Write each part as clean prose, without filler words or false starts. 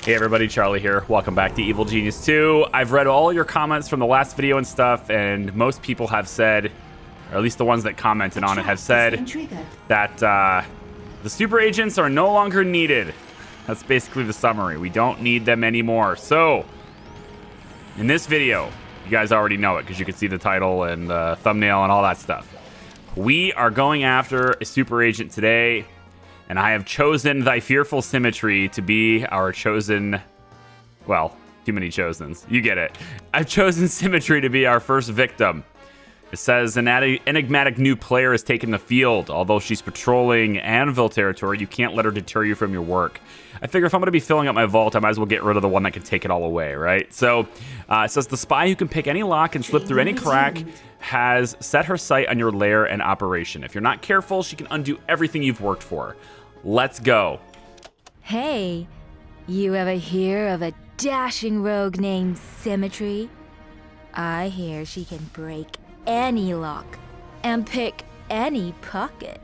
Hey everybody, Charlie here. Welcome back to Evil Genius 2. I've read all your comments from the last video and stuff, and most people have said, or at least the ones that commented on it have said, that the super agents are no longer needed. That's basically the summary. We don't need them anymore. So, in this video, you guys already know it because you can see the title and the thumbnail and all that stuff. We are going after a super agent today. And I have chosen thy fearful Symmetry to be our chosen, well, too many chosens. You get it. I've chosen Symmetry to be our first victim. It says an enigmatic new player has taken the field. Although she's patrolling Anvil territory, you can't let her deter you from your work. I figure if I'm going to be filling up my vault, I might as well get rid of the one that can take it all away, right? So it says the spy who can pick any lock and slip through any crack has set her sight on your lair and operation. If you're not careful, she can undo everything you've worked for. Let's go. Hey, you ever hear of a dashing rogue named Symmetry? I hear she can break any lock and pick any pocket.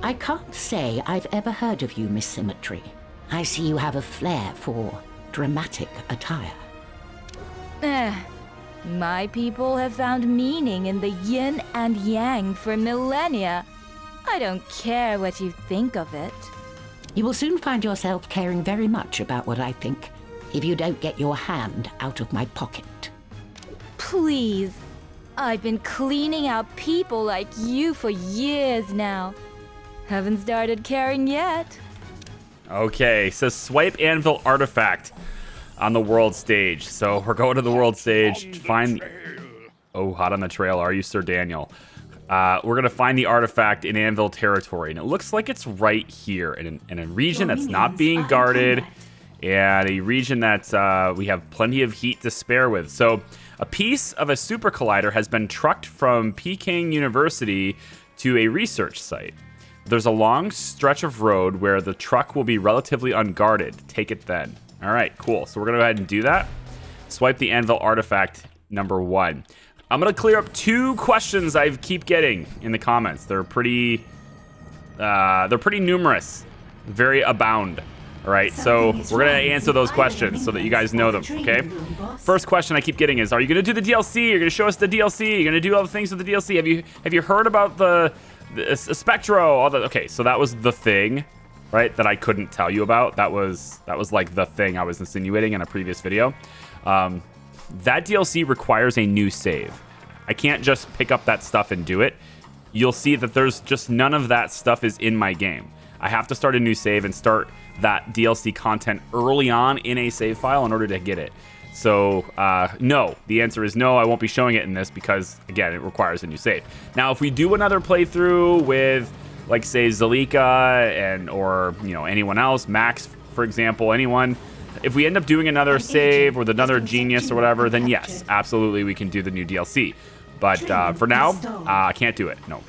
I can't say I've ever heard of you, Miss Symmetry. I see you have a flair for dramatic attire. My people have found meaning in the yin and yang for millennia. I don't care what you think of it. You will soon find yourself caring very much about what I think if you don't get your hand out of my pocket. Please. I've been cleaning out people like you for years now. Haven't started caring yet. Okay, so swipe Anvil artifact on the world stage. So we're going to the world stage to find... Oh, hot on the trail, are you, Sir Daniel? We're going to find the artifact in Anvil territory, and it looks like it's right here in a region that's not being guarded, and a region that we have plenty of heat to spare with. So a piece of a super collider has been trucked from Peking University to a research site. There's a long stretch of road where the truck will be relatively unguarded. Take it then. All right, cool. So we're going to go ahead and do that. Swipe the Anvil artifact number 1. I'm going to clear up 2 questions I keep getting in the comments. They're pretty numerous, very abound. All right, so we're going to answer those questions so that you guys know them, okay? First question I keep getting is, are you going to do the DLC? You're going to show us the DLC? You're going to do all the things with the DLC? Have you heard about the Spectro? All the, okay, so that was the thing, right, that I couldn't tell you about. That was like the thing I was insinuating in a previous video. That DLC requires a new save. I can't just pick up that stuff and do it. You'll see that there's just none of that stuff is in my game. I have to start a new save and start that DLC content early on in a save file in order to get it. So, no. The answer is no, I won't be showing it in this because, again, it requires a new save. Now, if we do another playthrough with, like, say, Zalika or, you know, anyone else, Max, for example, anyone... If we end up doing another save with another genius or whatever, then yes, absolutely we can do the new DLC. But for now, I can't do it, no.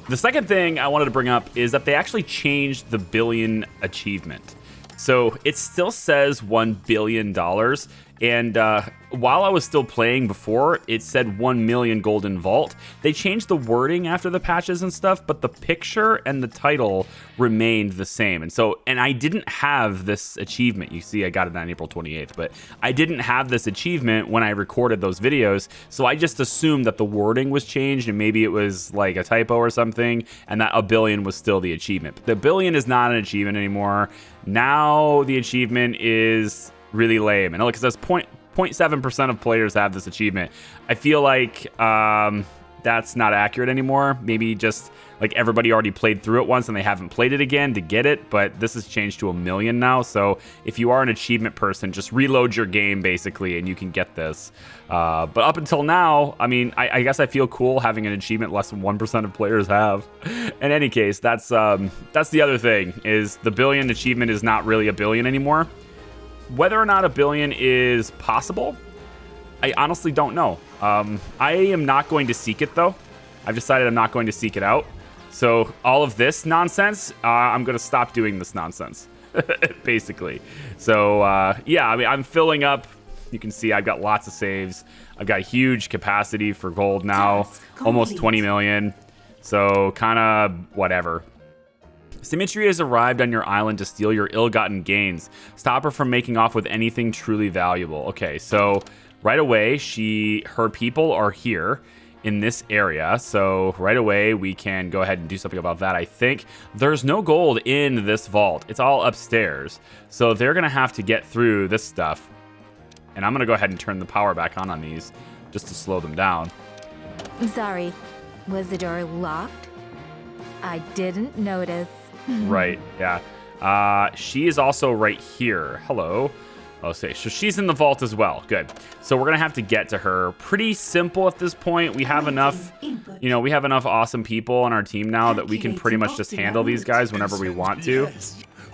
The second thing I wanted to bring up is that they actually changed the billion achievement. So it still says $1 billion. And while I was still playing before, it said 1 million golden vault. They changed the wording after the patches and stuff, but the picture and the title remained the same. And I didn't have this achievement. You see, I got it on April 28th, but I didn't have this achievement when I recorded those videos. So I just assumed that the wording was changed and maybe it was like a typo or something, and that $1 billion was still the achievement. But the $1 billion is not an achievement anymore. Now the achievement is really lame. And look, it says 0.7% of players have this achievement. I feel like that's not accurate anymore. Maybe just like everybody already played through it once and they haven't played it again to get it, but this has changed to 1 million now. So if you are an achievement person, just reload your game basically and you can get this. But up until now, I mean, I guess I feel cool having an achievement less than 1% of players have. In any case, that's the other thing, is the billion achievement is not really $1 billion anymore. Whether or not $1 billion is possible, I honestly don't know. I am not going to seek it, though. I've decided I'm not going to seek it out. So all of this nonsense, I'm going to stop doing this nonsense, basically. So, yeah, I mean, I'm filling up. You can see I've got lots of saves. I've got huge capacity for gold now, almost 20 million. So kind of whatever. Symmetry has arrived on your island to steal your ill-gotten gains. Stop her from making off with anything truly valuable. Okay, so right away, her people are here in this area. So right away, we can go ahead and do something about that, I think. There's no gold in this vault. It's all upstairs. So they're going to have to get through this stuff. And I'm going to go ahead and turn the power back on these just to slow them down. I'm sorry. Was the door locked? I didn't notice. Right, yeah. She is also right here. Hello. Okay, so she's in the vault as well. Good. So we're going to have to get to her. Pretty simple at this point. We have enough, we have enough awesome people on our team now that we can pretty much just handle these guys whenever we want to.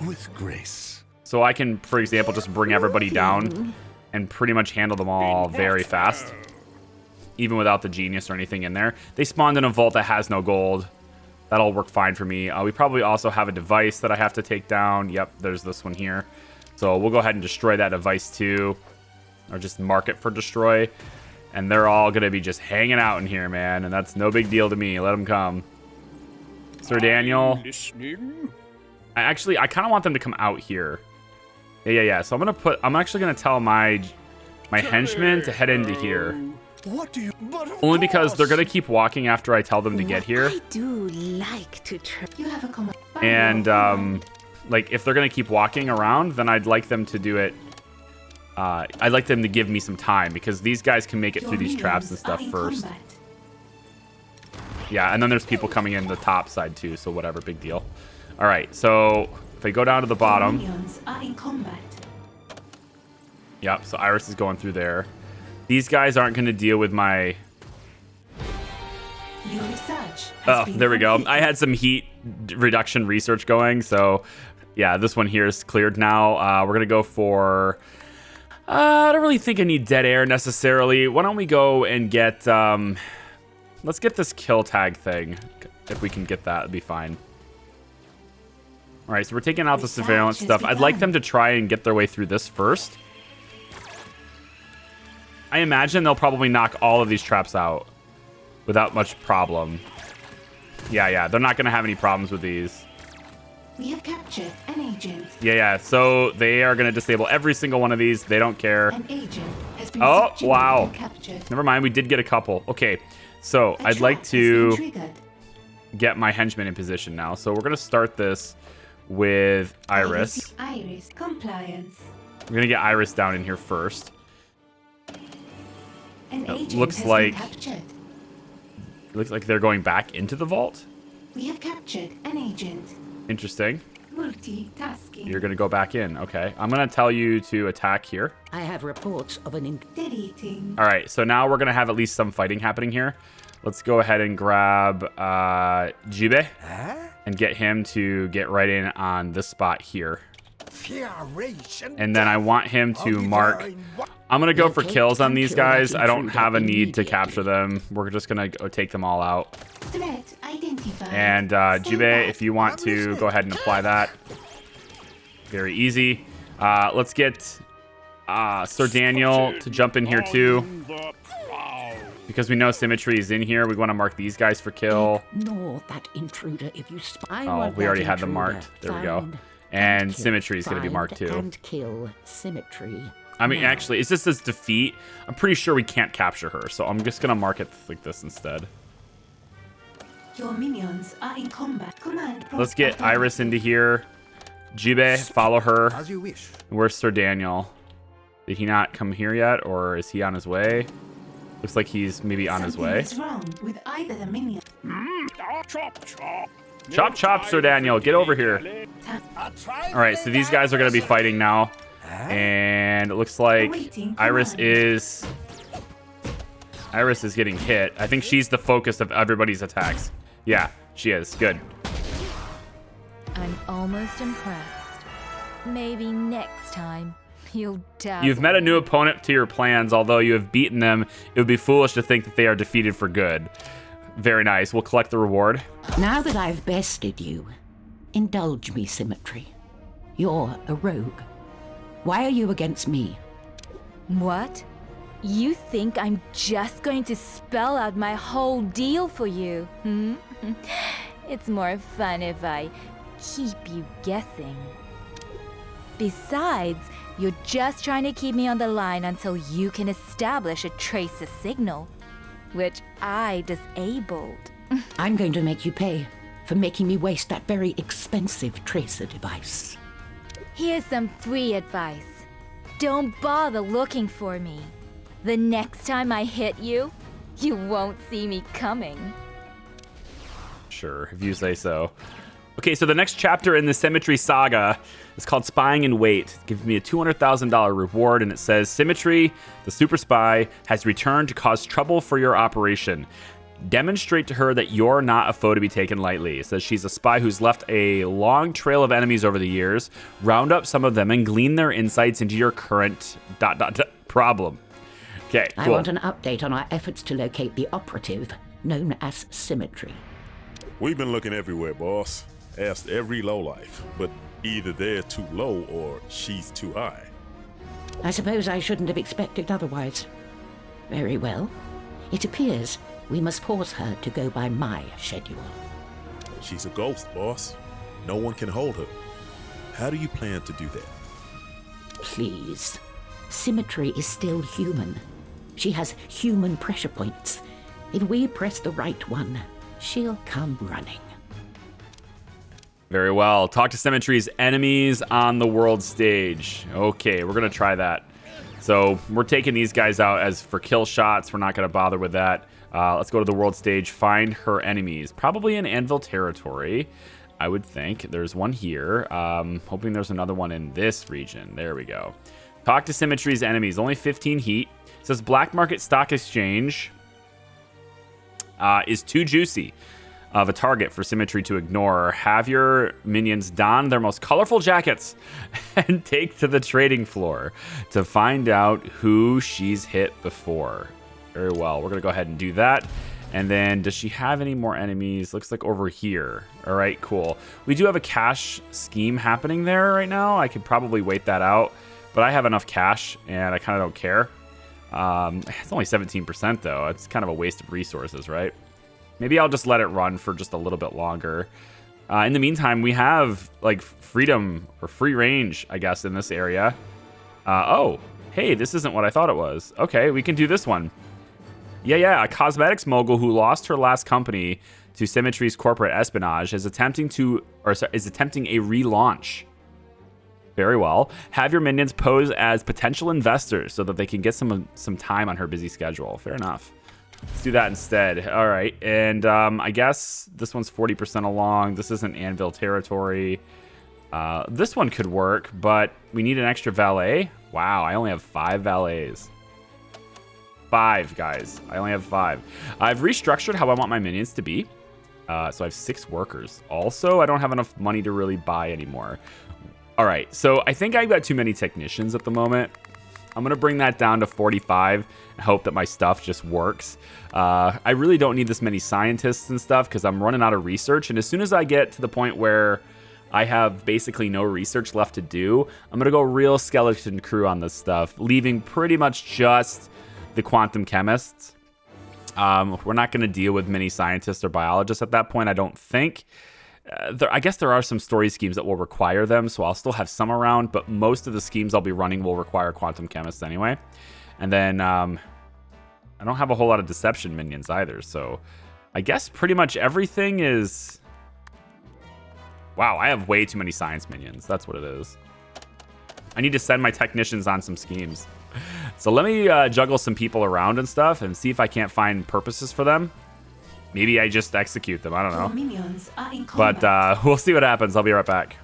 With grace. So I can, for example, just bring everybody down and pretty much handle them all very fast. Even without the genius or anything in there. They spawned in a vault that has no gold. That'll work fine for me. We probably also have a device that I have to take down. Yep, there's this one here. So we'll go ahead and destroy that device too. Or just mark it for destroy. And they're all going to be just hanging out in here, man. And that's no big deal to me. Let them come. Sir Daniel. I kind of want them to come out here. Yeah. So I'm actually going to tell my henchmen to head into here. What do you... Only because they're going to keep walking after I tell them to get here. I do like to try. You have a comment. And, like, if they're going to keep walking around, then I'd like them to do it. I'd like them to give me some time, because these guys can make it through these traps and stuff first. Yeah, and then there's people coming in the top side, too, so whatever, big deal. All right, so if I go down to the bottom. Yep, so Iris is going through there. These guys aren't going to deal with my... Oh, there we go. I had some heat reduction research going, so yeah, this one here is cleared now. We're going to go for... I don't really think I need dead air necessarily. Why don't we go and get... let's get this kill tag thing. If we can get that, it'd be fine. All right, so we're taking out the surveillance stuff. I'd like them to try and get their way through this first. I imagine they'll probably knock all of these traps out without much problem. Yeah, they're not going to have any problems with these. We have captured an agent. Yeah, so they are going to disable every single one of these. They don't care. An agent has been wow. captured. Never mind, we did get a couple. Okay, so I'd like to get my henchmen in position now. So we're going to start this with Iris. Iris compliance. We're going to get Iris down in here first. It looks like they're going back into the vault. We have captured an agent. Interesting. Multitasking. You're going to go back in. Okay. I'm going to tell you to attack here. I have reports of an... Deleting. All right. So now we're going to have at least some fighting happening here. Let's go ahead and grab Jibe and get him to get right in on this spot here. And then I want him to mark... I'm going to go for kills on these guys. I don't have a need to capture them. We're just going to go take them all out. Threat identified. And Jibe, if you want to go ahead and apply that. Very easy. Let's get Sir Daniel to jump in here too. Because we know Symmetry is in here. We want to mark these guys for kill. Ignore that intruder if you spy. Oh, we already had them marked. There we go. And Symmetry is going to be marked too. And kill Symmetry. I mean, actually, it's just this defeat. I'm pretty sure we can't capture her, so I'm just going to mark it like this instead. Your minions are in combat. Command. Let's get Iris into here. Jibe, follow her. As you wish. Where's Sir Daniel? Did he not come here yet, or is he on his way? Looks like he's maybe on his way. Something is wrong with either the minion. Chop, chop, Sir Daniel. Get over here. All right, so these guys are going to be fighting now. And it looks like Iris is getting hit. I think she's the focus of everybody's attacks. Yeah, she is. Good. I'm almost impressed. Maybe next time you'll die. You've met a new opponent to your plans. Although you have beaten them, it would be foolish to think that they are defeated for good. Very nice. We'll collect the reward. Now that I've bested you, indulge me, Symmetry. You're a rogue. Why are you against me? What? You think I'm just going to spell out my whole deal for you? It's more fun if I keep you guessing. Besides, you're just trying to keep me on the line until you can establish a tracer signal, which I disabled. I'm going to make you pay for making me waste that very expensive tracer device. Here's some free advice. Don't bother looking for me. The next time I hit you, you won't see me coming. Sure, if you say so. Okay, so the next chapter in the Symmetry saga is called Spying in Wait. It gives me a $200,000 reward, and it says, Symmetry, the super spy, has returned to cause trouble for your operation. Demonstrate to her that you're not a foe to be taken lightly. It says she's a spy who's left a long trail of enemies over the years. Round up some of them and glean their insights into your current ... problem. Okay, cool. I want an update on our efforts to locate the operative known as Symmetry. We've been looking everywhere, boss. Asked every lowlife, but either they're too low or she's too high. I suppose I shouldn't have expected otherwise. Very well. It appears we must force her to go by my schedule. She's a ghost, boss. No one can hold her. How do you plan to do that? Please. Symmetry is still human. She has human pressure points. If we press the right one, she'll come running. Very well. Talk to Symmetry's enemies on the world stage. Okay, we're going to try that. So we're taking these guys out as for kill shots. We're not going to bother with that. Let's go to the world stage. Find her enemies. Probably in Anvil territory, I would think. There's one here. Hoping there's another one in this region. There we go. Talk to Symmetry's enemies. Only 15 heat. It says Black Market Stock Exchange is too juicy of a target for Symmetry to ignore. Have your minions don their most colorful jackets and take to the trading floor to find out who she's hit before. Very well. We're going to go ahead and do that. And then does she have any more enemies? Looks like over here. All right, cool. We do have a cash scheme happening there right now. I could probably wait that out, but I have enough cash and I kind of don't care. It's only 17% though. It's kind of a waste of resources, right? Maybe I'll just let it run for just a little bit longer. In the meantime, we have like freedom or free range, I guess, in this area. Oh, hey, this isn't what I thought it was. Okay, we can do this one. Yeah, a cosmetics mogul who lost her last company to Symmetry's corporate espionage is attempting a relaunch. Very well. Have your minions pose as potential investors so that they can get some time on her busy schedule. Fair enough. Let's do that instead. All right. And I guess this one's 40% along. This isn't Anvil territory. This one could work, but we need an extra valet. Wow, I only have 5 valets. 5, guys. I only have 5. I've restructured how I want my minions to be. So I have 6 workers. Also, I don't have enough money to really buy anymore. All right. So I think I've got too many technicians at the moment. I'm going to bring that down to 45 and hope that my stuff just works. I really don't need this many scientists and stuff because I'm running out of research. And as soon as I get to the point where I have basically no research left to do, I'm going to go real skeleton crew on this stuff, leaving pretty much just the quantum chemists. We're not going to deal with many scientists or biologists at that point, I don't think. I guess there are some story schemes that will require them, so I'll still have some around, but most of the schemes I'll be running will require quantum chemists anyway. And then I don't have a whole lot of deception minions either, so I guess pretty much everything is... Wow, I have way too many science minions. That's what it is. I need to send my technicians on some schemes. So let me juggle some people around and stuff and see if I can't find purposes for them. Maybe I just execute them. I don't know. Minions are in combat. But we'll see what happens. I'll be right back.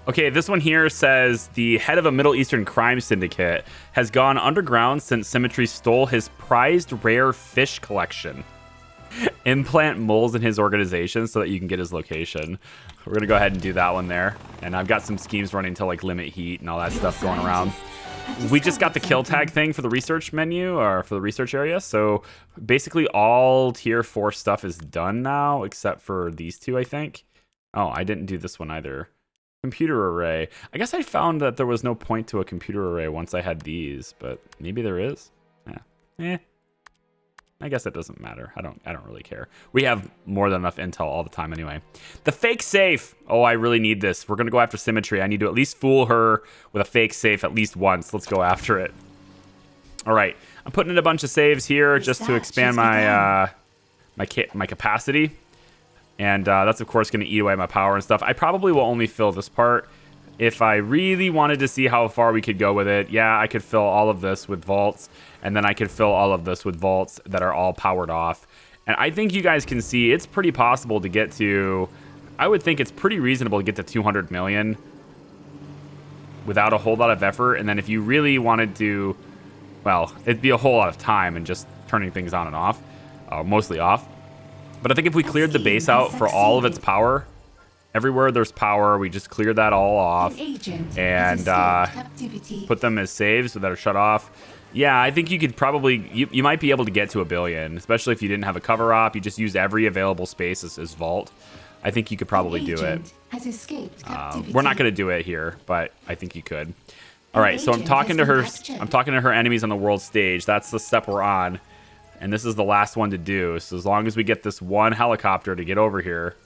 Okay, this one here says the head of a Middle Eastern crime syndicate has gone underground since Symmetry stole his prized rare fish collection. Implant moles in his organization so that you can get his location. We're going to go ahead and do that one there. And I've got some schemes running to like limit heat and all that stuff going around. We just got the kill tag thing for the research menu or for the research area. So basically all tier 4 stuff is done now, except for these two, I think. Oh, I didn't do this one either. Computer array. I guess I found that there was no point to a computer array once I had these, but maybe there is. Yeah. I guess it doesn't matter. I don't really care. We have more than enough intel all the time anyway. The fake safe. Oh, I really need this. We're gonna go after Symmetry. I need to at least fool her with a fake safe at least once. Let's go after it. All right, I'm putting in a bunch of saves here just to expand my my capacity, and that's of course gonna eat away my power and stuff. I probably will only fill this part. If I really wanted to see how far we could go with it, yeah, I could fill all of this with vaults, and then I could fill all of this with vaults that are all powered off. And I think you guys can see it's pretty possible to get to, I would think it's pretty reasonable to get to 200 million without a whole lot of effort. And then if you really wanted to, well, it'd be a whole lot of time and just turning things on and off, mostly off. But I think if we cleared the base out for all of its power, everywhere there's power, we just clear that all off and put them as saves that are shut off. Yeah, I think you could probably, you might be able to get to 1 billion, especially if you didn't have a cover op. You just use every available space as vault. I think you could probably do it. We're not going to do it here, but I think you could. All right, so I'm talking to her. I'm talking to her enemies on the world stage. That's the step we're on, and this is the last one to do. So as long as we get this one helicopter to get over here,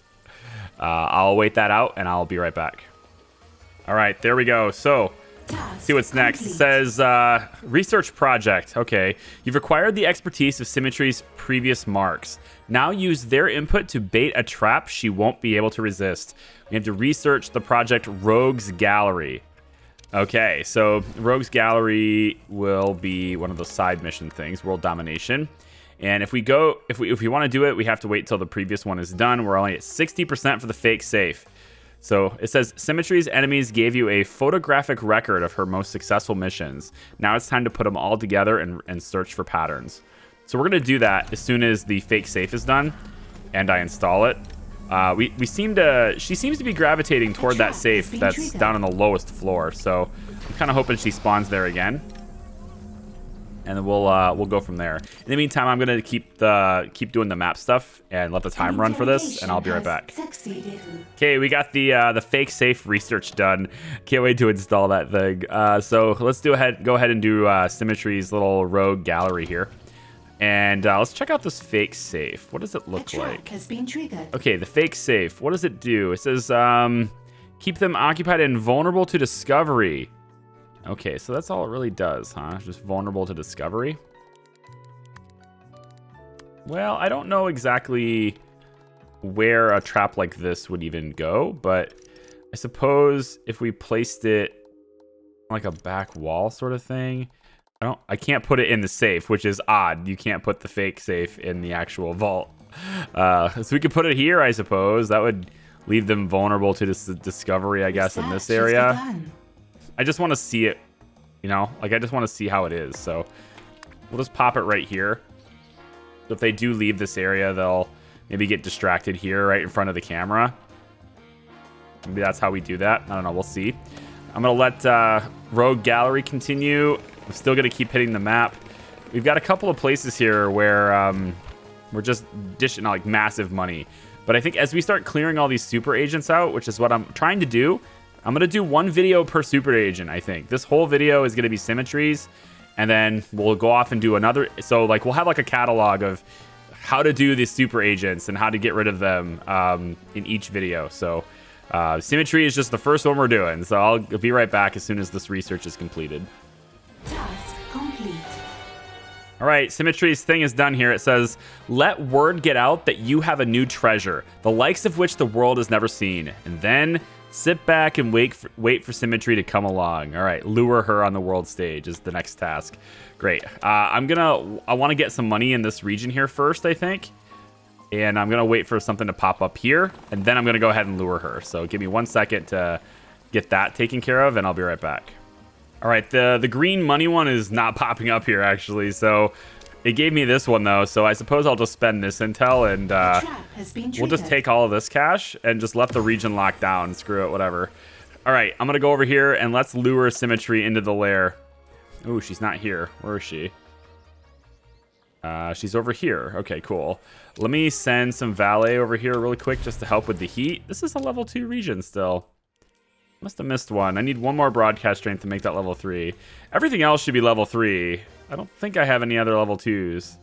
I'll wait that out, and I'll be right back. All right, there we go. So, see what's next. It says, research project. Okay. You've acquired the expertise of Symmetry's previous marks. Now use their input to bait a trap she won't be able to resist. We have to research the project Rogue's Gallery. Okay, so Rogue's Gallery will be one of those side mission things, world domination. And if we want to do it, we have to wait till the previous one is done. We're only at 60% for the fake safe. So it says Symmetry's enemies gave you a photographic record of her most successful missions. Now it's time to put them all together and search for patterns. So we're going to do that as soon as the fake safe is done and I install it. She seems to be gravitating toward that safe that's down on the lowest floor. So I'm kind of hoping she spawns there again. And then we'll go from there. In the meantime, I'm gonna keep doing the map stuff and let the time run for this, and I'll be right back. Okay, we got the fake safe research done. Can't wait to install that thing. So let's go ahead and do Symmetry's little rogue gallery here, and let's check out this fake safe. What does it look like? Okay, the fake safe. What does it do? It says keep them occupied and vulnerable to discovery. Okay, so that's all it really does, huh? Just vulnerable to discovery. Well, I don't know exactly where a trap like this would even go, but I suppose if we placed it like a back wall sort of thing, I can't put it in the safe, which is odd. You can't put the fake safe in the actual vault. So we could put it here, I suppose. That would leave them vulnerable to this discovery, I guess, in this area. I just want to see it, you know? Like, I just want to see how it is. So we'll just pop it right here. So if they do leave this area, they'll maybe get distracted here right in front of the camera. Maybe that's how we do that. I don't know. We'll see. I'm going to let Rogue Gallery continue. I'm still going to keep hitting the map. We've got a couple of places here where we're just dishing out like massive money. But I think as we start clearing all these super agents out, which is what I'm trying to do, I'm going to do one video per super agent, I think. This whole video is going to be Symmetry's, and then we'll go off and do another. So, like, we'll have, like, a catalog of how to do these super agents and how to get rid of them in each video. So, Symmetry is just the first one we're doing. So, I'll be right back as soon as this research is completed. Task complete. All right, Symmetry's thing is done here. It says, let word get out that you have a new treasure, the likes of which the world has never seen. And then sit back and wait for Symmetry to come along. All right, lure her on the world stage is the next task. Great. I want to get some money in this region here first, I think. And I'm going to wait for something to pop up here. And then I'm going to go ahead and lure her. So give me 1 second to get that taken care of, and I'll be right back. All right, the green money one is not popping up here, actually. So it gave me this one, though. So I suppose I'll just spend this intel, and we'll just take all of this cash and just let the region lock down. Screw it, whatever. All right, I'm going to go over here, and let's lure Symmetry into the lair. Ooh, she's not here. Where is she? She's over here. Okay, cool. Let me send some valet over here really quick just to help with the heat. This is a level 2 region still. Must have missed one. I need one more broadcast strength to make that level 3. Everything else should be level 3. I don't think I have any other level 2s.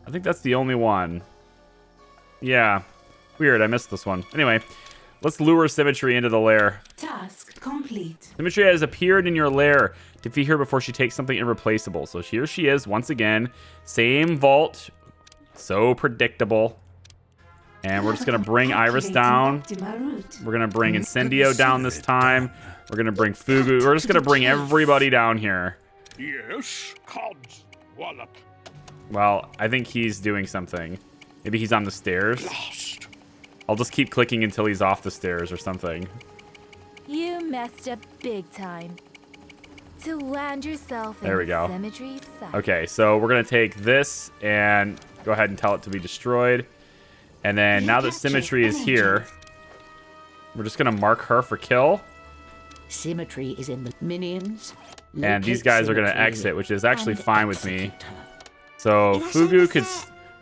I think that's the only one. Yeah. Weird, I missed this one. Anyway, let's lure Symmetry into the lair. Task complete. Symmetry has appeared in your lair. Defeat her before she takes something irreplaceable. So here she is once again. Same vault. So predictable. And we're just going to bring Iris down. We're going to bring Incendio down this time. We're going to bring Fugu. We're just going to bring everybody down here. Yes, Cods Wallop. Well, I think he's doing something. Maybe he's on the stairs. Lost. I'll just keep clicking until he's off the stairs or something. You messed up big time. To land yourself There we in go. Symmetry's sight. Okay, so we're going to take this and go ahead and tell it to be destroyed. And then now that Symmetry is here, we're just going to mark her for kill. Symmetry is in the minions. And these Locate guys are going to Symmetry exit, which is actually and fine with me. execute her. So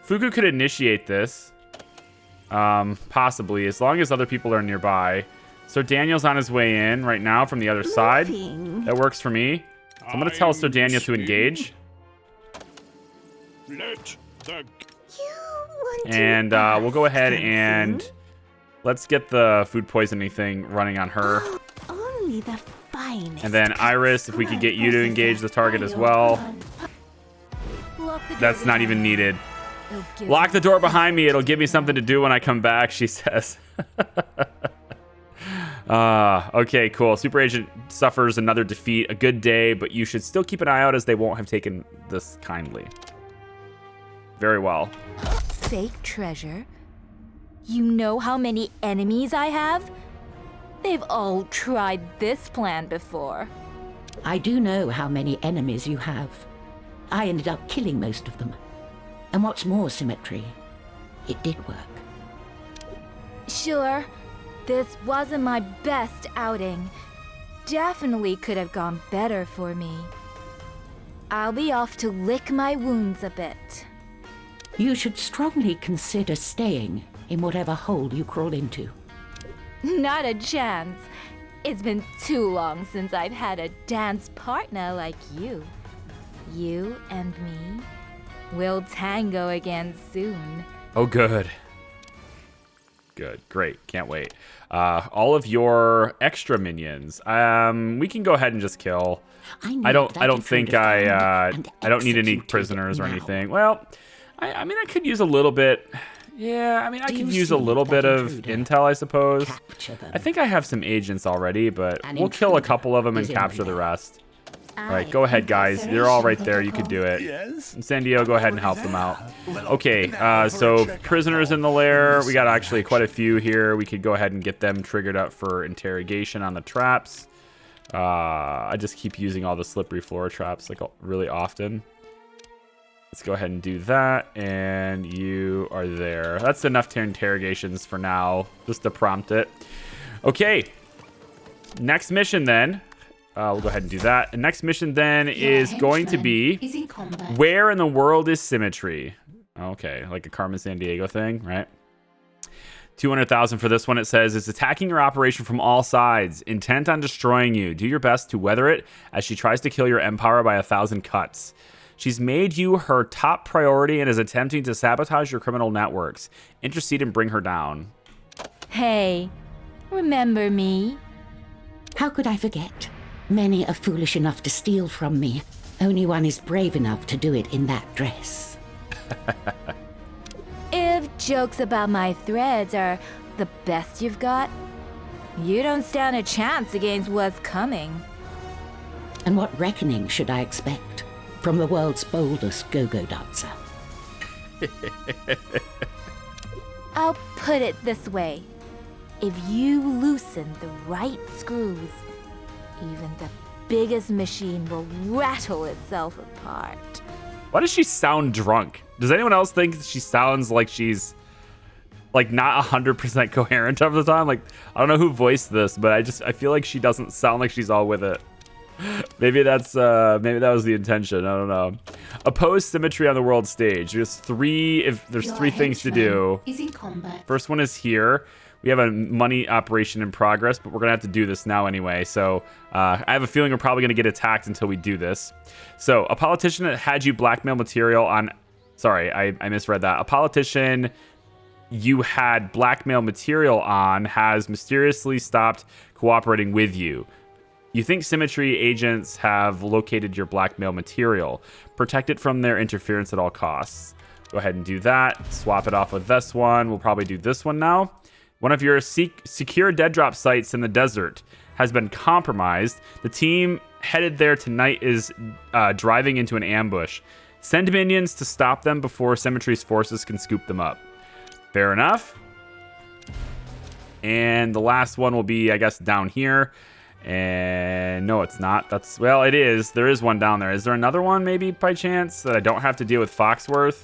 Fugu could initiate this, possibly, as long as other people are nearby. So Daniel's on his way in right now from the other side. That works for me. So I'm going to tell Sir Daniel to engage. Let the And we'll go ahead and let's get the food poisoning thing running on her. Only the finest. And then Iris, if we could get you to engage the target as well. Lock the door That's not even behind needed. you. It'll give Lock you the door behind me. It'll give me something to do when I come back, she says. Okay, cool. Super Agent suffers another defeat. A good day, but you should still keep an eye out as they won't have taken this kindly. Very well. fake treasure. You know how many enemies I have? They've all tried this plan before. I do know how many enemies you have. I ended up killing most of them. And what's more, Symmetry, it did work. Sure, this wasn't my best outing. Definitely could have gone better for me. I'll be off to lick my wounds a bit. You should strongly consider staying in whatever hole you crawl into. Not a chance. It's been too long since I've had a dance partner like you. You and me will tango again soon. Oh, good. Good. Great. Can't wait. All of your extra minions. We can go ahead and just kill. I don't think I don't need any prisoners or anything. Well, I mean, I could use a little bit. Yeah, I mean, I could use a little bit of intel, I suppose. Capture them. I think I have some agents already, but An we'll kill a intruder couple of them and is in capture the there. rest. All right, go ahead, guys. You're all right there. You could do it. Yes. Incendio, go ahead and help them out. Okay, so prisoners in the lair. We got actually quite a few here. We could go ahead and get them triggered up for interrogation on the traps. I just keep using all the slippery floor traps like really often. Let's go ahead and do that, and you are there. That's enough interrogations for now, just to prompt it. Okay, next mission then. We'll go ahead and do that. The next mission then is going to be, Is in combat. where in the world is Symmetry? Okay, like a Carmen Sandiego thing, right? 200,000 for this one. It says, is attacking your operation from all sides, intent on destroying you. Do your best to weather it as she tries to kill your empire by 1,000 cuts. She's made you her top priority and is attempting to sabotage your criminal networks. Intercede and bring her down. Hey, remember me? How could I forget? Many are foolish enough to steal from me. Only one is brave enough to do it in that dress. If jokes about my threads are the best you've got, you don't stand a chance against what's coming. And what reckoning should I expect from the world's boldest go-go dancer? I'll put it this way. If you loosen the right screws, even the biggest machine will rattle itself apart. Why does she sound drunk? Does anyone else think she sounds like she's like not 100% coherent of the time? Like, I don't know who voiced this, but I feel like she doesn't sound like she's all with it. Maybe that was the intention. I don't know. Oppose Symmetry on the world stage. There's three things to do. Is in combat. First one is here. We have a money operation in progress, but we're going to have to do this now anyway. So I have a feeling we're probably going to get attacked until we do this. So a politician that had you blackmail material on Sorry, I misread that. A politician you had blackmail material on has mysteriously stopped cooperating with you. You think Symmetry agents have located your blackmail material. Protect it from their interference at all costs. Go ahead and do that. Swap it off with this one. We'll probably do this one now. One of your secure dead drop sites in the desert has been compromised. The team headed there tonight is driving into an ambush. Send minions to stop them before Symmetry's forces can scoop them up. Fair enough. And the last one will be, I guess, down here. And no, it's not. That's, well, it is. There is one down there. Is there another one maybe by chance that I don't have to deal with Foxworth?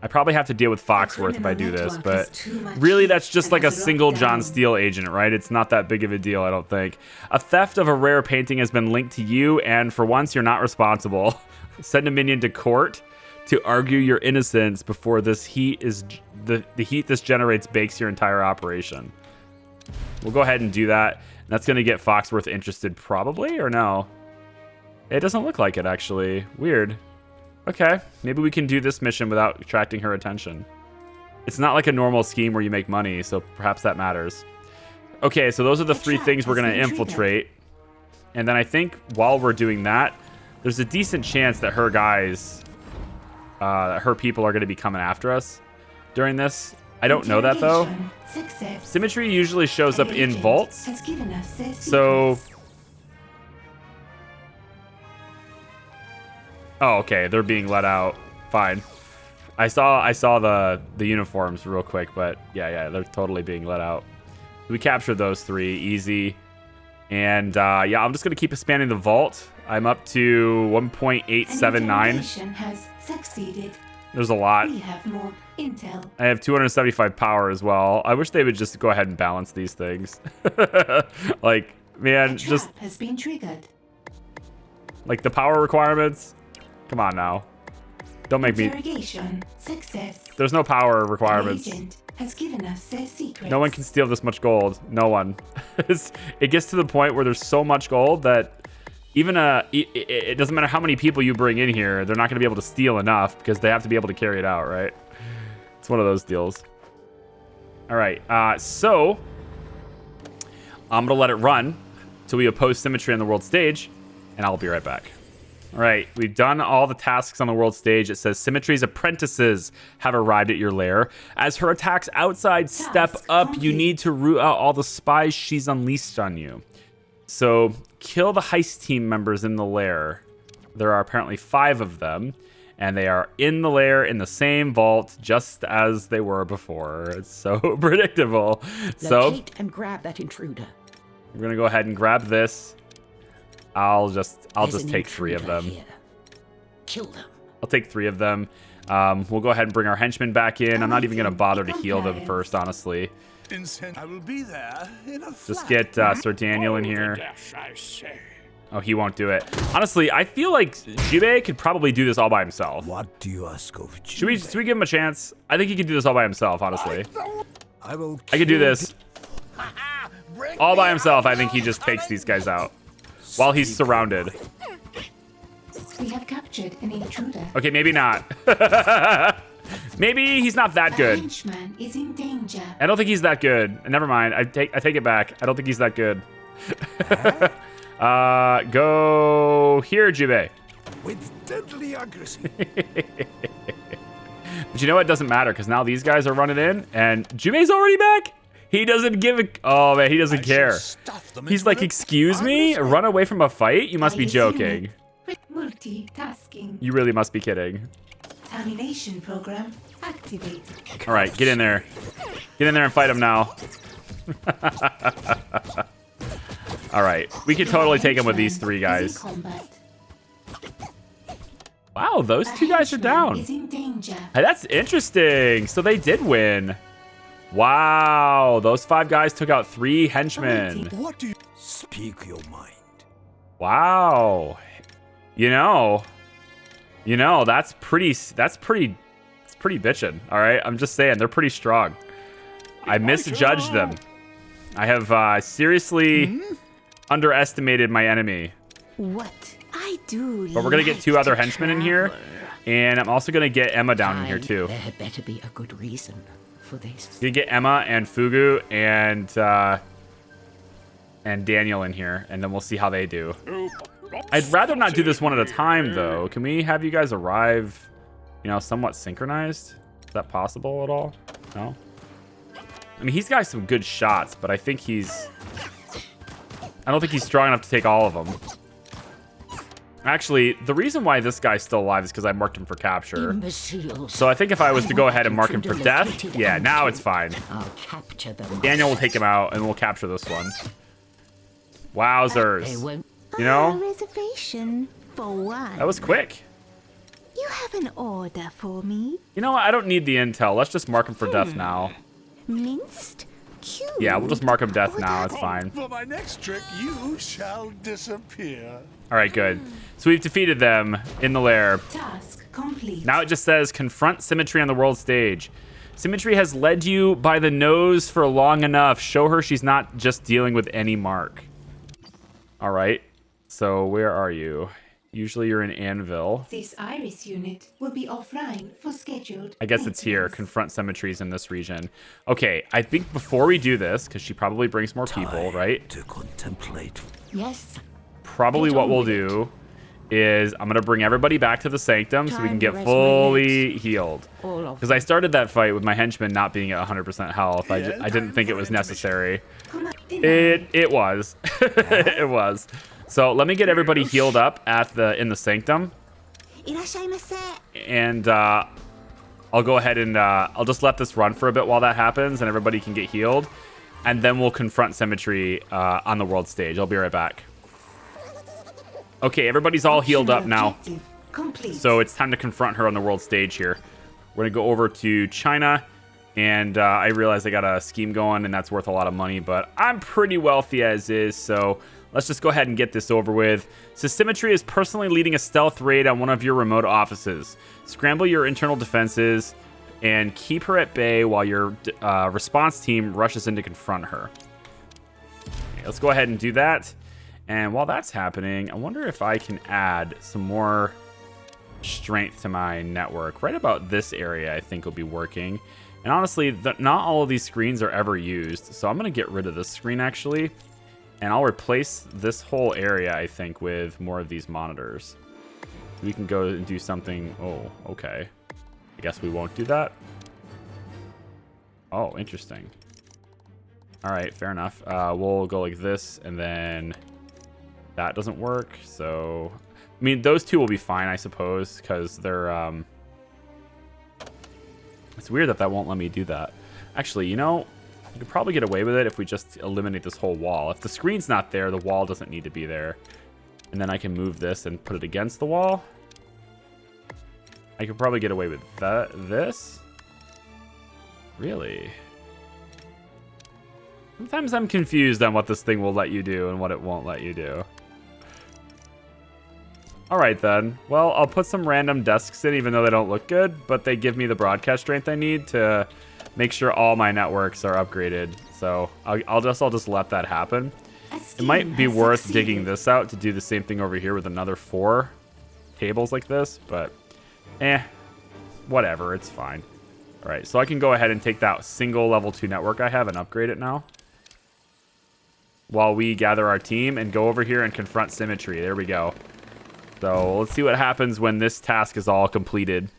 I probably have to deal with Foxworth if I do this, but really that's just like a single John Steele agent, right? It's not that big of a deal, I don't think. A theft of a rare painting has been linked to you, and for once you're not responsible. Send a minion to court to argue your innocence before this heat is the heat this generates bakes your entire operation. We'll go ahead and do that. That's going to get Foxworth interested probably, or no? It doesn't look like it, actually. Weird. Okay, maybe we can do this mission without attracting her attention. It's not like a normal scheme where you make money, so perhaps that matters. Okay, so those are the three things we're going to infiltrate. And then I think while we're doing that, there's a decent chance that her guys, her people are going to be coming after us during this. I don't know that, though. Symmetry usually shows up in vaults. So... oh, okay. They're being let out. Fine. I saw the uniforms real quick, but yeah, they're totally being let out. We captured those three. Easy. And yeah, I'm just going to keep expanding the vault. I'm up to 1.879. Has succeeded. There's a lot. We have more intel. I have 275 power as well. I wish they would just go ahead and balance these things. Like, man, just has been triggered. like the power requirements. Come on now. Don't make me... Success. There's no power requirements. Agent has given us their secrets. No one can steal this much gold. No one. It gets to the point where there's so much gold that even it doesn't matter how many people you bring in here, they're not going to be able to steal enough because they have to be able to carry it out, right? It's one of those deals. All right. So I'm going to let it run till we oppose Symmetry on the world stage, and I'll be right back. All right, we've done all the tasks on the world stage. It says Symmetry's apprentices have arrived at your lair. As her attacks outside step up, you need to root out all the spies she's unleashed on you. So kill the heist team members in the lair. There are apparently 5 of them, and they are in the lair in the same vault just as they were before. It's so predictable. Locate and grab that intruder. We're gonna go ahead and grab this. I'll just take 3 of them. Here. Kill them. I'll take 3 of them. We'll go ahead and bring our henchmen back in. I'm not even going to bother to heal them first, honestly. I will be there in a Just get Sir Daniel in here. Dash, I say. Oh, he won't do it. Honestly, I feel like Jibe could probably do this all by himself. What do you ask of Jibe? Should we give him a chance? I think he could do this all by himself, honestly. I could do this all by himself. I think he just takes these guys out while he's surrounded. We have captured an intruder. Okay, maybe not. Maybe he's not that good. Henchman is in danger. I don't think he's that good. Never mind. I take it back. I don't think he's that good. Go here, Jibe. with deadly accuracy. But you know what? It doesn't matter because now these guys are running in, and Jibe's already back. He doesn't give a... oh, man, he doesn't care. He's like, excuse me? Run away from a fight? You must be joking. Multitasking. You really must be kidding. Termination program activated. All right, get in there. Get in there and fight him now. All right, we could totally take him with these 3 guys. Wow, those 2 guys are down. Hey, that's interesting. So they did win. Wow, those 5 guys took out 3 henchmen. What do you speak your mind? Wow. You know, that's pretty bitchin'. All right, I'm just saying they're pretty strong. I misjudged them. I have seriously underestimated my enemy. What I do. But we're gonna get 2 other henchmen in here. And I'm also gonna get Emma down in here too. There had better be a good reason for this. Gonna get Emma and Fugu and Daniel in here, and then we'll see how they do. I'd rather not do this one at a time, though. Can we have you guys arrive, you know, somewhat synchronized? Is that possible at all? No? I mean, he's got some good shots, but I think I don't think he's strong enough to take all of them. Actually, the reason why this guy's still alive is because I marked him for capture. Imbeciles. So I think if I was to go ahead and mark him for death, yeah, now it's fine. I'll capture them. Daniel will take him out, and we'll capture this one. Wowzers. They won't. You know? A reservation for one. That was quick. You have an order for me? You know what? I don't need the intel. Let's just mark him for death now. Minced? Cubed? Yeah, we'll just mark him death now. It's fine. For my next trick, you shall disappear. All right, good. So we've defeated them in the lair. Task complete. Now it just says confront Symmetry on the world stage. Symmetry has led you by the nose for long enough. Show her she's not just dealing with any mark. All right. So where are you? Usually you're in Anvil. This iris unit will be offline for scheduled. I guess it's here. Confront Symmetries in this region. Okay, I think before we do this, because she probably brings more people, right? To contemplate. Yes. Probably what we'll do is I'm going to bring everybody back to the Sanctum so we can get fully healed. Because I started that fight with my henchman not being at 100% health. I didn't think it was necessary. It was. It was. So let me get everybody healed up in the Sanctum. And I'll go ahead and I'll just let this run for a bit while that happens and everybody can get healed. And then we'll confront Symmetry on the world stage. I'll be right back. Okay, everybody's all healed up now. So it's time to confront her on the world stage here. We're going to go over to China. And I realize I got a scheme going and that's worth a lot of money. But I'm pretty wealthy as is. So let's just go ahead and get this over with. So Symmetry is personally leading a stealth raid on one of your remote offices. Scramble your internal defenses and keep her at bay while your response team rushes in to confront her. Okay, let's go ahead and do that. And while that's happening, I wonder if I can add some more strength to my network. Right about this area I think will be working. And honestly, not all of these screens are ever used. So I'm going to get rid of this screen actually. And I'll replace this whole area, I think, with more of these monitors. We can go and do something. Oh, okay. I guess we won't do that. Oh, interesting. All right, fair enough. We'll go like this, and then that doesn't work. So, I mean, those two will be fine, I suppose, because they're... It's weird that won't let me do that. Actually, you know... You could probably get away with it if we just eliminate this whole wall. If the screen's not there, the wall doesn't need to be there. And then I can move this and put it against the wall. I could probably get away with this. Really? Sometimes I'm confused on what this thing will let you do and what it won't let you do. Alright then. Well, I'll put some random desks in even though they don't look good, but they give me the broadcast strength I need to make sure all my networks are upgraded. So I'll just let that happen. It might be worth digging this out to do the same thing over here with another 4 tables like this, but whatever, it's fine. All right, so I can go ahead and take that single level 2 network I have and upgrade it now. While we gather our team and go over here and confront Symmetry. There we go. So let's see what happens when this task is all completed.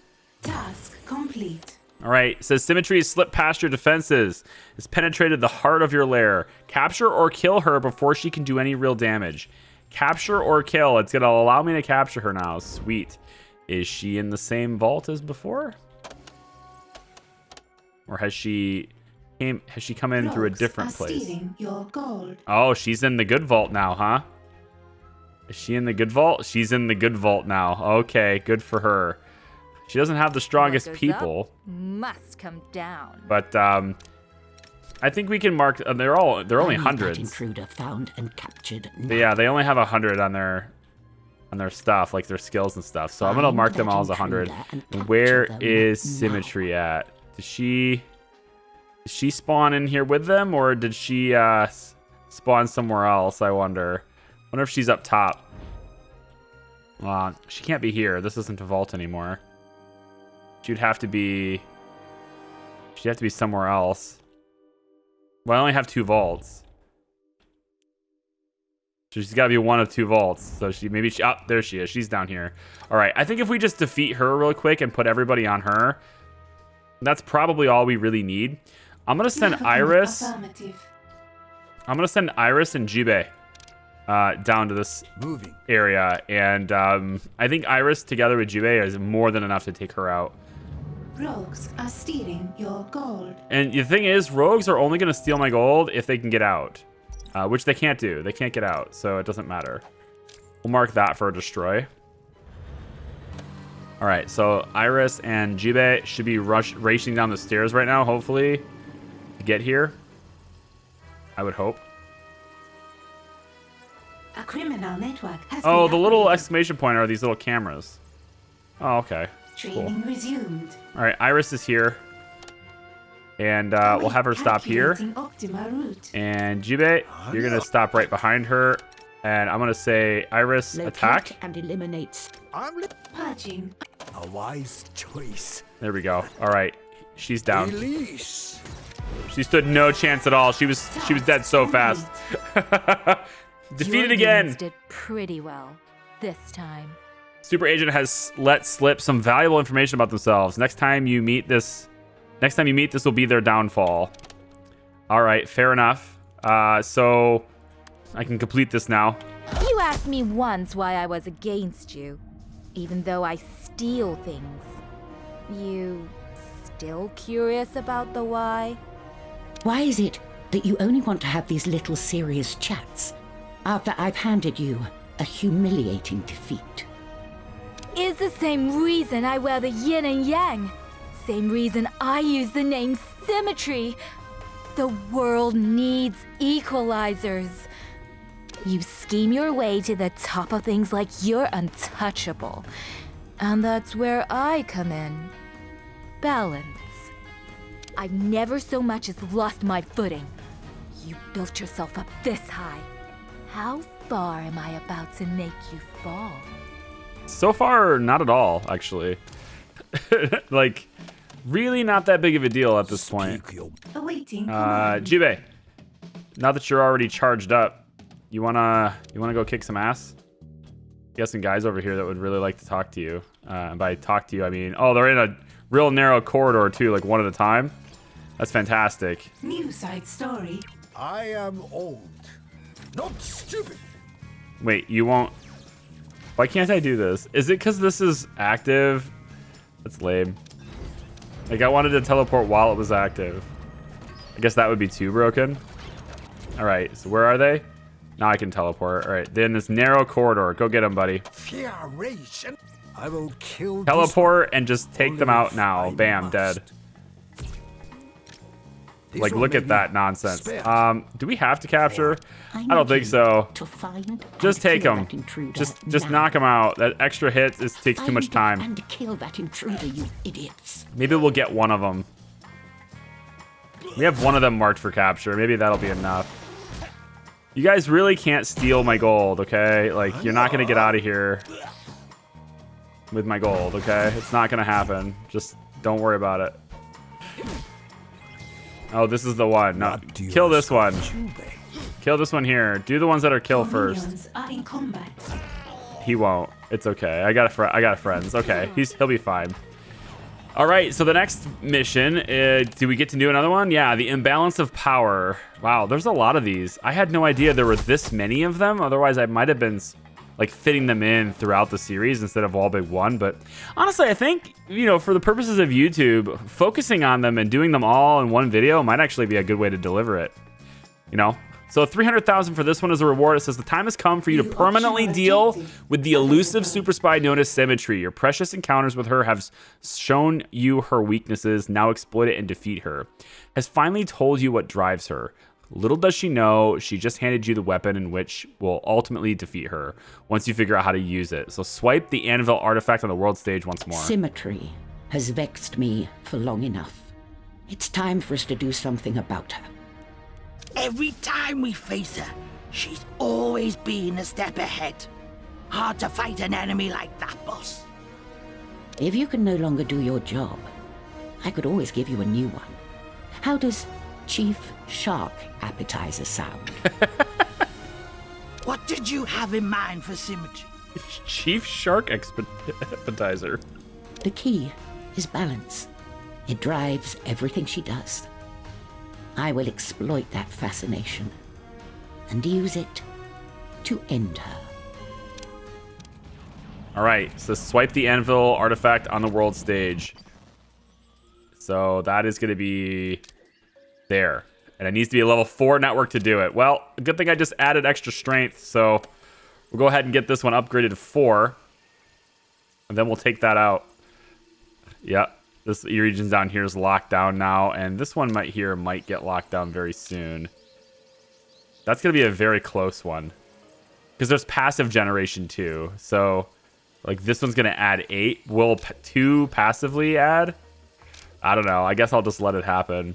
Task complete. All right, it says Symmetry has slipped past your defenses. Has penetrated the heart of your lair. Capture or kill her before she can do any real damage. Capture or kill. It's going to allow me to capture her now. Sweet. Is she in the same vault as before? Or has she come in through a different place? Your gold. Oh, she's in the good vault now, huh? Is she in the good vault? She's in the good vault now. Okay, good for her. She doesn't have the strongest people. Must come down. But I think we can mark. They're only hundreds. Intruder found and captured. Yeah, they only have 100 on their stuff, like their skills and stuff. So I'm gonna mark them all as 100. Where is Symmetry at? Did she spawn in here with them, or did she spawn somewhere else? I wonder. Wonder if she's up top. She can't be here. This isn't a vault anymore. she'd have to be somewhere else. Well, I only have 2 vaults. So she's got to be one of 2 vaults. So there she is. She's down here. All right. I think if we just defeat her real quick and put everybody on her, that's probably all we really need. I'm going to send Iris. Affirmative. I'm going to send Iris and Jibe down to this area. And I think Iris together with Jibe is more than enough to take her out. Rogues are stealing your gold. And the thing is, rogues are only going to steal my gold if they can get out. Which they can't do. They can't get out, so it doesn't matter. We'll mark that for a destroy. All right, so Iris and Jibe should be racing down the stairs right now, hopefully, to get here. I would hope. A criminal network has Oh, been the little upgraded. exclamation point are these little cameras. Oh, okay. Training resumed. All right, Iris is here. And we'll have her stop here. Calculating optimal route. And Jibe, you're going to stop right behind her. And I'm going to say, Iris, Locate attack. and eliminate. Purging. A wise choice. There we go. All right, she's down. Release. She stood no chance at all. She was dead so fast. Defeated Your again. minions did pretty well this time. Super Agent has let slip some valuable information about themselves. Next time you meet, this will be their downfall. All right, fair enough. So I can complete this now. You asked me once why I was against you, even though I steal things. You still curious about the why? Why is it that you only want to have these little serious chats after I've handed you a humiliating defeat? Is the same reason I wear the yin and yang. Same reason I use the name Symmetry. The world needs equalizers. You scheme your way to the top of things like you're untouchable. And that's where I come in. Balance. I've never so much as lost my footing. You built yourself up this high. How far am I about to make you fall? So far, not at all, actually. Like, really not that big of a deal at this point. Awaiting command. Jibe, now that you're already charged up, you wanna go kick some ass? Got some guys over here that would really like to talk to you. And by talk to you, I mean, oh, they're in a real narrow corridor too, like one at a time. That's fantastic. New side story. I am old, not stupid. Wait, you won't? Why can't I do this? Is it because this is active? That's lame. Like, I wanted to teleport while it was active. I guess that would be too broken. All right, so where are they? Now I can teleport. All right, they're in this narrow corridor. Go get them, buddy. Fear, rage, and I will kill. Teleport and just take Only them out if now. I Bam, must. dead. This Like, one look may at be that nonsense. spared. Do we have to capture? I need don't think you so. To find Just and take kill them. that intruder Just now. knock them out. That extra hit takes too much Find time. And kill that intruder, you idiots. Maybe we'll get one of them. We have one of them marked for capture. Maybe that'll be enough. You guys really can't steal my gold, okay? Like, you're not gonna get out of here with my gold, okay? It's not gonna happen. Just don't worry about it. Oh, this is the one. No, What do you kill this one. ask of Jube? Kill this one here. Do the ones that are kill Your first. minions are in combat. He won't. It's okay. I got friends. Okay, he'll be fine. All right, so the next mission, do we get to do another one? Yeah, the imbalance of power. Wow, there's a lot of these. I had no idea there were this many of them. Otherwise, I might have been like fitting them in throughout the series instead of all big one. But honestly, I think, you know, for the purposes of YouTube, focusing on them and doing them all in one video might actually be a good way to deliver it, you know? So 300,000 for this one as a reward. It says the time has come for you to permanently deal with the elusive super spy known as Symmetry. Your precious encounters with her have shown you her weaknesses. Now exploit it and defeat her. Has finally told you what drives her. Little does she know, she just handed you the weapon in which will ultimately defeat her once you figure out how to use it. So swipe the anvil artifact on the world stage once more. Symmetry has vexed me for long enough. It's time for us to do something about her. Every time we face her, she's always been a step ahead. Hard to fight an enemy like that, boss. If you can no longer do your job, I could always give you a new one. How does Chief Shark Appetizer sound? What did you have in mind for Symmetry? Chief Shark Appetizer. The key is balance. It drives everything she does. I will exploit that fascination and use it to end her. All right, so swipe the anvil artifact on the world stage. So that is going to be there. And it needs to be a level 4 network to do it. Well, good thing I just added extra strength, so we'll go ahead and get this one upgraded to 4. And then we'll take that out. Yep, this region down here is locked down now, and this one might get locked down very soon. That's going to be a very close one. Because there's passive generation too, so like this one's going to add 8. Will 2 passively add? I don't know. I guess I'll just let it happen.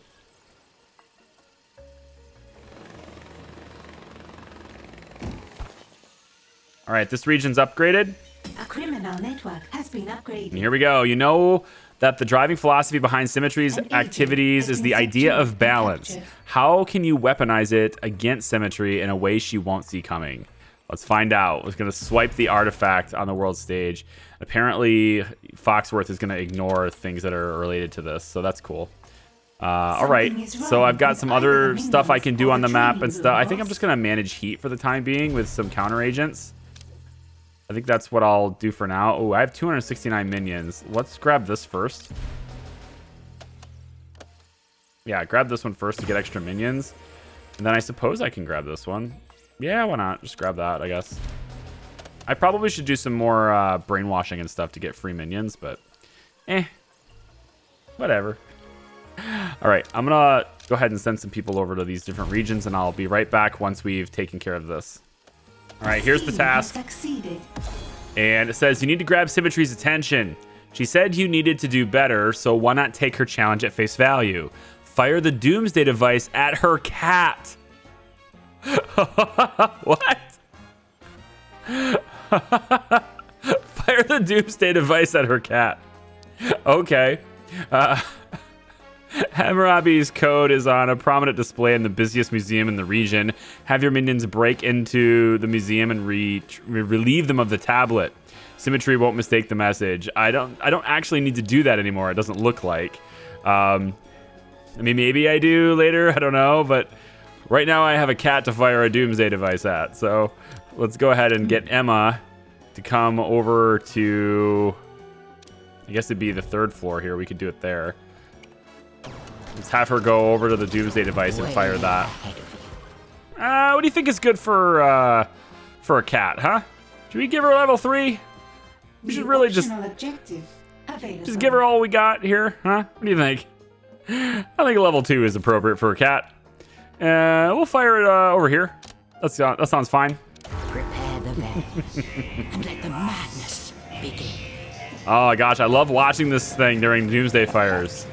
All right, this region's upgraded. A criminal network has been And upgraded. here we go. You know that the driving philosophy behind Symmetry's An agent activities has is been the idea subdued of and balance. captured. How can you weaponize it against Symmetry in a way she won't see coming? Let's find out. We're going to swipe the artifact on the world stage. Apparently, Foxworth is going to ignore things that are related to this, so that's cool. All right, Something is so wrong I've got with some either other the stuff I minions can do or on the the map training and stuff. I think I'm boss. just going to manage heat for the time being with some counter agents. I think that's what I'll do for now. Oh, I have 269 minions. Let's grab this first. Yeah, grab this one first to get extra minions. And then I suppose I can grab this one. Yeah, why not? Just grab that, I guess. I probably should do some more brainwashing and stuff to get free minions, but whatever. All right, I'm gonna go ahead and send some people over to these different regions, and I'll be right back once we've taken care of this. All right, here's the Team has task. succeeded. And it says you need to grab Symmetry's attention. She said you needed to do better, so why not take her challenge at face value? Fire the Doomsday device at her cat. What? Fire the Doomsday device at her cat. Okay. Hammurabi's code is on a prominent display in the busiest museum in the region. Have your minions break into the museum and relieve them of the tablet. Symmetry won't mistake the message. I don't actually need to do that anymore. It doesn't look like. I mean, maybe I do later. I don't know. But right now I have a cat to fire a Doomsday device at. So let's go ahead and get Emma to come over to... I guess it'd be the 3rd floor here. We could do it there. Let's have her go over to the Doomsday device and fire that. What do you think is good for a cat, huh? Should we give her level 3? We should really just Objective available. give her all we got here, huh? What do you think? I think a level 2 is appropriate for a cat. We'll fire it over here. That sounds fine. Prepare the veils and let the madness begin. Oh gosh, I love watching this thing during Doomsday fires.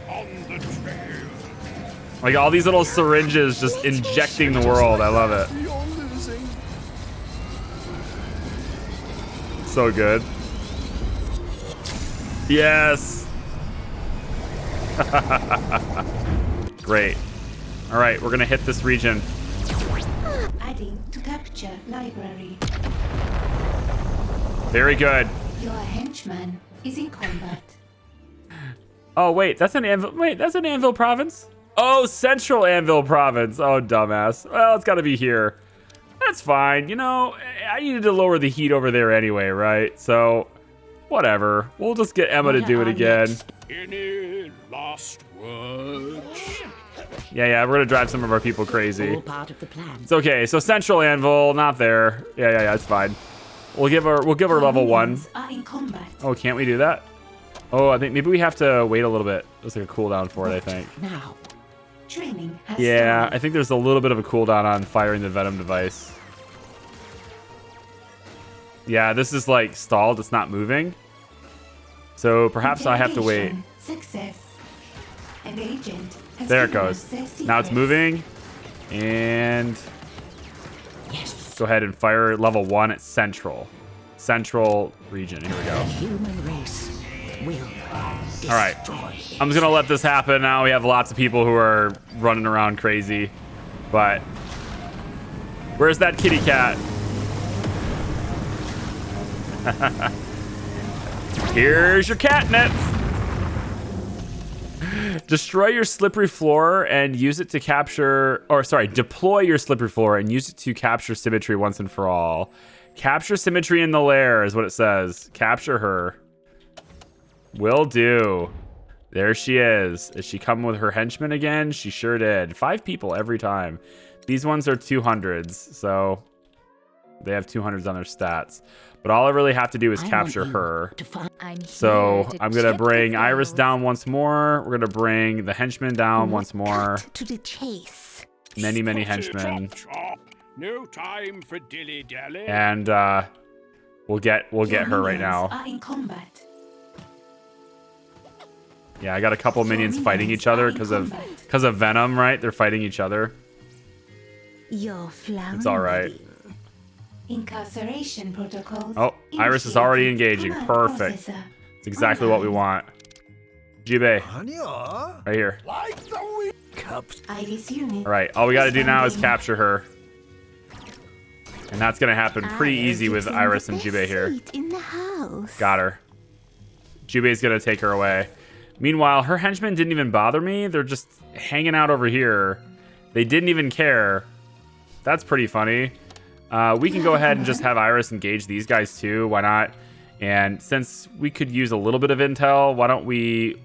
Like all these little syringes just injecting the world. I love it. You're losing. So good. Yes. Great. All right, we're gonna hit this region. Adding to capture library. Very good. Your henchman is in combat. Oh wait, that's an Anvil. Wait, that's an Anvil province. Oh, Central Anvil province. Oh, dumbass. Well, it's got to be here. That's fine. You know, I needed to lower the heat over there anyway, right? So, whatever. We'll just get Emma to do it again. Any last words? Yeah, we're gonna drive some of our people crazy. All part of the plan. It's okay. So Central Anvil, not there. Yeah, it's fine. We'll give her level 1. Minions are in combat. Oh, can't we do that? Oh, I think maybe we have to wait a little bit. There's like a cooldown for it, I think. Now, Training has Yeah, started. I think there's a little bit of a cooldown on firing the Venom device. Yeah, this is like stalled. It's not moving. So perhaps I have to wait. Interrogation. Success. An agent has There it given goes. us their Now it's secrets. moving. And yes, go ahead and fire level 1 at Central region. Here we go. the human race will All right. I'm just going to let this happen now. We have lots of people who are running around crazy. But where's that kitty cat? Here's your catnip. Destroy your slippery floor and use it to capture, or sorry, deploy your slippery floor and use it to capture Symmetry once and for all. Capture Symmetry in the lair is what it says. Capture her. Will do. There she is. Is she coming with her henchmen again? She sure did. 5 people every time. These ones are 200s, so they have 200s on their stats. But all I really have to do is capture her. So I'm going to bring Iris down once more. We're going to bring the henchmen down once more. To the chase. Many, many henchmen. No time for dilly-dally. And we'll get her right now. Are in combat. Yeah, I got a couple minions fighting each other because of Venom, right? They're fighting each other. You're floundering. It's all right. Incarceration protocols. Oh, Iris is already engaging. Perfect. Processor. It's exactly what we want. Jubei, Anya, right here. Like the cups. Iris unit. All right, all we got to do now is capture her. And that's going to happen pretty easy with Iris and Jubei here. In the house. Got her. Jubei's going to take her away. Meanwhile, her henchmen didn't even bother me. They're just hanging out over here. They didn't even care. That's pretty funny. We can go ahead and just have Iris engage these guys too. Why not? And since we could use a little bit of intel, why don't we...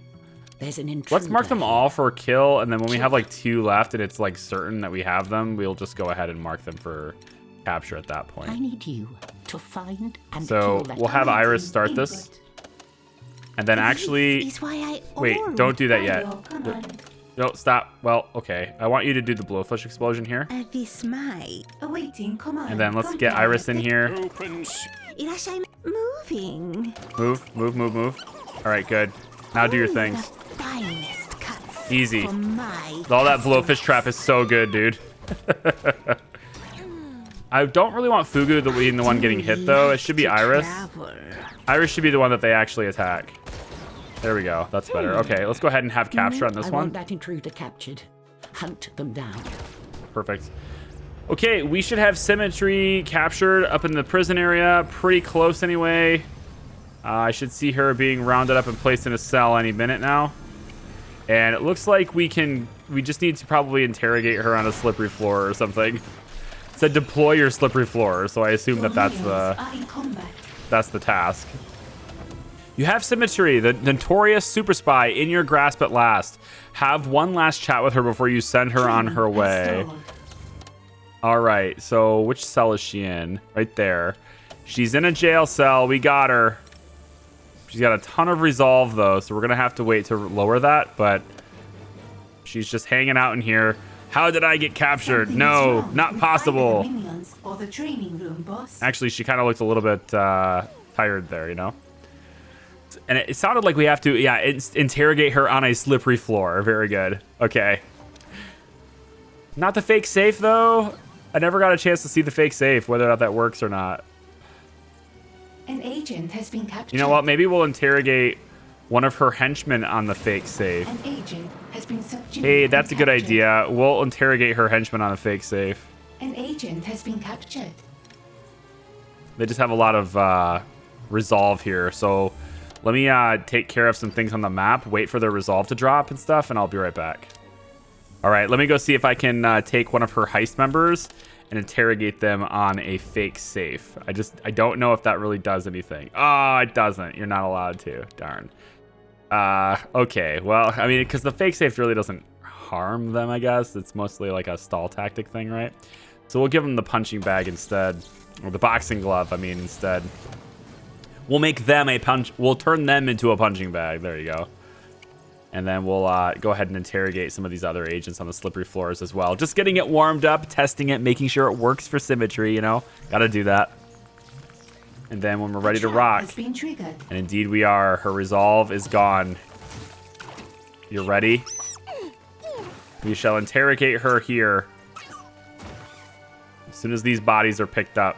There's an intruder. Let's mark them all for a kill, and then when we have like 2 left and it's like certain that we have them, we'll just go ahead and mark them for capture at that point. I need you to find and So kill that we'll have Iris start this. And then actually... Is why I Wait, don't do that yet. Pryor, command. No, stop. Well, okay. I want you to do the blowfish explosion here. This might. Awaiting command. And then let's get Iris in here. opens. I'm moving. Move, move, move, move. All right, good. Now do your Only things. The finest cuts. Easy. For my All that blowfish trap is so good, dude. I don't really want Fugu being the one getting hit, though. It should be Iris. Iris should be the one that they actually attack. There we go. That's better. Okay, let's go ahead and have capture on this I one. want that intruder captured. Hunt them down. Perfect. Okay, we should have Symmetry captured up in the prison area. Pretty close anyway. I should see her being rounded up and placed in a cell any minute now. And it looks like we just need to probably interrogate her on a slippery floor or something. It said deploy your slippery floor, so I assume that that's the task. You have Symmetry, the notorious super spy, in your grasp at last. Have one last chat with her before you send her on her way. All right, so which cell is she in? Right there. She's in a jail cell. We got her. She's got a ton of resolve, though, so we're going to have to wait to lower that, but she's just hanging out in here. How did I get captured? No, not possible. Actually, she kind of looked a little bit tired there, you know? And it sounded like we have to, yeah, interrogate her on a slippery floor. Very good. Okay. Not the fake safe, though. I never got a chance to see the fake safe, whether or not that works or not. An agent has been captured. You know what? Maybe we'll interrogate one of her henchmen on the fake safe. An agent has been subdued. Hey, that's a and good captured. idea. We'll interrogate her henchman on a fake safe. An agent has been captured. They just have a lot of resolve here, so let me take care of some things on the map, wait for their resolve to drop and stuff, and I'll be right back. All right, let me go see if I can take one of her heist members and interrogate them on a fake safe. I don't know if that really does anything. Oh, it doesn't. You're not allowed to. Darn. Okay, well, I mean, because the fake safe really doesn't harm them, I guess. It's mostly like a stall tactic thing, right? So we'll give them the punching bag instead, or the boxing glove, I mean, instead. We'll make them we'll turn them into a punching bag. There you go. And then we'll go ahead and interrogate some of these other agents on the slippery floors as well. Just getting it warmed up, testing it, making sure it works for Symmetry, you know? Gotta do that. And then when we're ready to rock, and indeed we are, her resolve is gone. You're ready? We shall interrogate her here as soon as these bodies are picked up.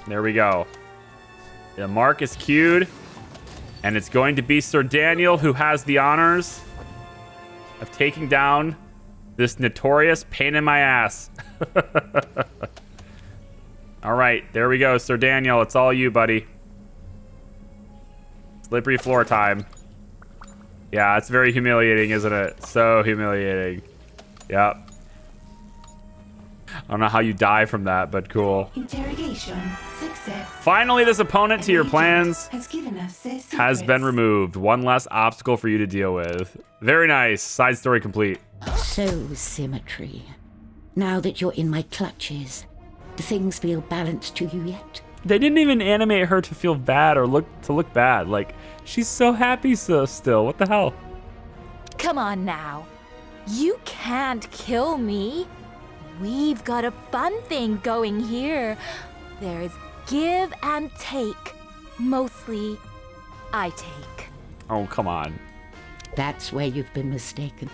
There we go. The mark is queued. And it's going to be Sir Daniel who has the honors of taking down this notorious pain in my ass. All right, there we go, Sir Daniel. It's all you, buddy. Slippery floor time. Yeah, it's very humiliating, isn't it? So humiliating. Yep. I don't know how you die from that, but cool. Interrogation success. Finally, this opponent to your plans has given us their has been secrets. removed. One less obstacle for you to deal with. Very nice. Side story complete. So, Symmetry, now that you're in my clutches, do things feel balanced to you yet? They didn't even animate her to feel bad or look bad. Like, she's so happy still. What the hell? Come on now. You can't kill me. We've got a fun thing going here. There's give and take. Mostly, I take. Oh, come on. That's where you've been mistaken.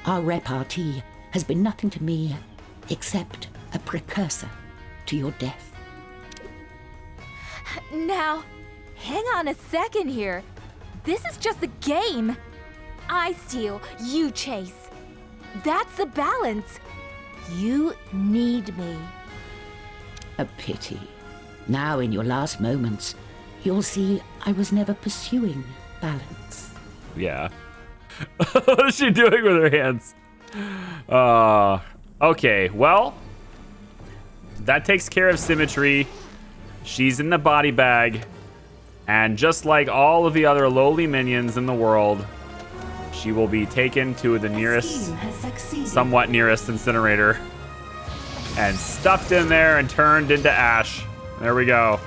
Our repartee has been nothing to me except a precursor to your death. Now, hang on a second here. This is just a game. I steal, you chase. That's the balance. You need me. A pity. Now, in your last moments, you'll see I was never pursuing balance. Yeah. What is she doing with her hands? Okay, well, that takes care of Symmetry. She's in the body bag. And just like all of the other lowly minions in the world, she will be taken to the nearest, Scheme has succeeded. somewhat nearest incinerator and stuffed in there and turned into ash. There we go.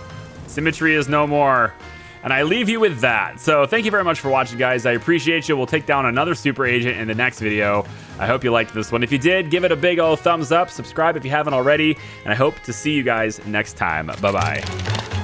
Symmetry is no more. And I leave you with that. So thank you very much for watching, guys. I appreciate you. We'll take down another super agent in the next video. I hope you liked this one. If you did, give it a big old thumbs up. Subscribe if you haven't already. And I hope to see you guys next time. Bye-bye.